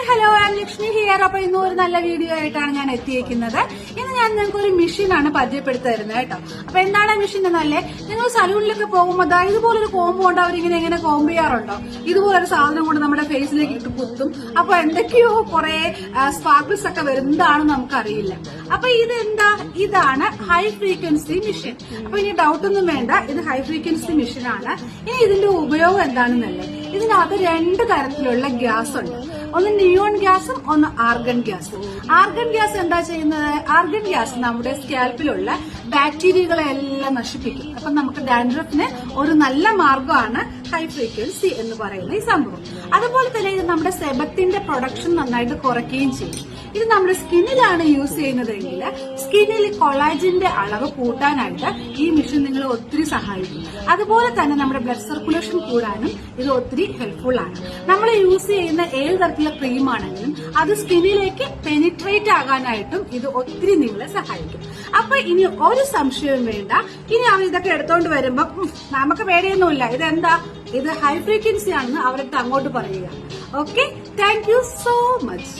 Hi hello I am Lakshmi here. അപ്പൊ ഇന്ന് ഒരു നല്ല വീഡിയോ ആയിട്ടാണ് ഞാൻ എത്തിയിരിക്കുന്നത്. ഇന്ന് ഞാൻ നിങ്ങൾക്ക് ഒരു മെഷീനാണ് പരിചയപ്പെടുത്തി തരുന്നത് കേട്ടോ. അപ്പൊ എന്താണ് മെഷീൻ എന്നല്ലേ, നിങ്ങൾ സലൂണിലൊക്കെ പോകുമ്പോൾ ഇതുപോലൊരു കോമ്പോ ഉണ്ട്, അവരിങ്ങനെ കോമ്പ് ചെയ്യാറുണ്ടോ? ഇതുപോലൊരു സാധനം കൊണ്ട് നമ്മുടെ ഫേസിലേക്ക് ഇട്ട് കുത്തും. അപ്പൊ എന്തൊക്കെയോ കുറെ സ്പാർക്കിൾസ് ഒക്കെ വരുന്നതാണെന്ന് നമുക്കറിയില്ല. അപ്പൊ ഇതെന്താ? ഇതാണ് ഹൈ ഫ്രീക്വൻസി മെഷീൻ. അപ്പൊ ഇനി ഡൗട്ടൊന്നും വേണ്ട, ഇത് ഹൈ ഫ്രീക്വൻസി മെഷീനാണ്. ഇനി ഇതിന്റെ ഉപയോഗം എന്താണെന്നല്ലേ, ഇതിനകത്ത് രണ്ട് തരത്തിലുള്ള ഗ്യാസ് ഉണ്ട്. ഒന്ന് നിയോൺ ഗ്യാസും ഒന്ന് ആർഗൺ ഗ്യാസും. ആർഗൺ ഗ്യാസ് എന്താ ചെയ്യുന്നത്? ആർഗൺ ഗ്യാസ് നമ്മുടെ സ്കാൽപ്പിലുള്ള ബാക്ടീരിയകളെ എല്ലാം നശിപ്പിക്കും. അപ്പൊ നമുക്ക് ഡാൻഡ്രഫിന് ഒരു നല്ല മാർഗമാണ് ഹൈ ഫ്രീക്വൻസി എന്ന് പറയുന്ന ഈ സംഭവം. അതുപോലെ തന്നെ ഇത് നമ്മുടെ സെബത്തിന്റെ പ്രൊഡക്ഷൻ നന്നായിട്ട് കുറയ്ക്കുകയും ചെയ്യും. ഇത് നമ്മുടെ സ്കിന്നിലാണ് യൂസ് ചെയ്യുന്നതെങ്കിൽ സ്കിന്നിൽ കൊളാജിന്റെ അളവ് കൂട്ടാനായിട്ട് ഈ മെഷീൻ നിങ്ങളെ ഒത്തിരി സഹായിക്കും. അതുപോലെ തന്നെ നമ്മുടെ ബ്ലഡ് സർക്കുലേഷൻ കൂടാനും ഇത് ഒത്തിരി ഹെൽപ്ഫുൾ ആണ്. നമ്മൾ യൂസ് ചെയ്യുന്ന ഏത് തരത്തിലുള്ള ക്രീം ആണെങ്കിലും അത് സ്കിന്നിലേക്ക് പെനിട്രേറ്റ് ആകാനായിട്ടും ഇത് ഒത്തിരി നിങ്ങളെ സഹായിക്കും. അപ്പൊ ഇനി ഒരു സംശയവും വേണ്ട. ഇനി അവർ ഇതൊക്കെ എടുത്തോണ്ട് വരുമ്പോ നമുക്ക് പേടിയൊന്നുമില്ല. ഇതെന്താ? ഇത് ഹൈ ഫ്രീക്വൻസി ആണെന്ന് അവരുടെ അങ്ങോട്ട് പറയുക. Okay, thank you so much.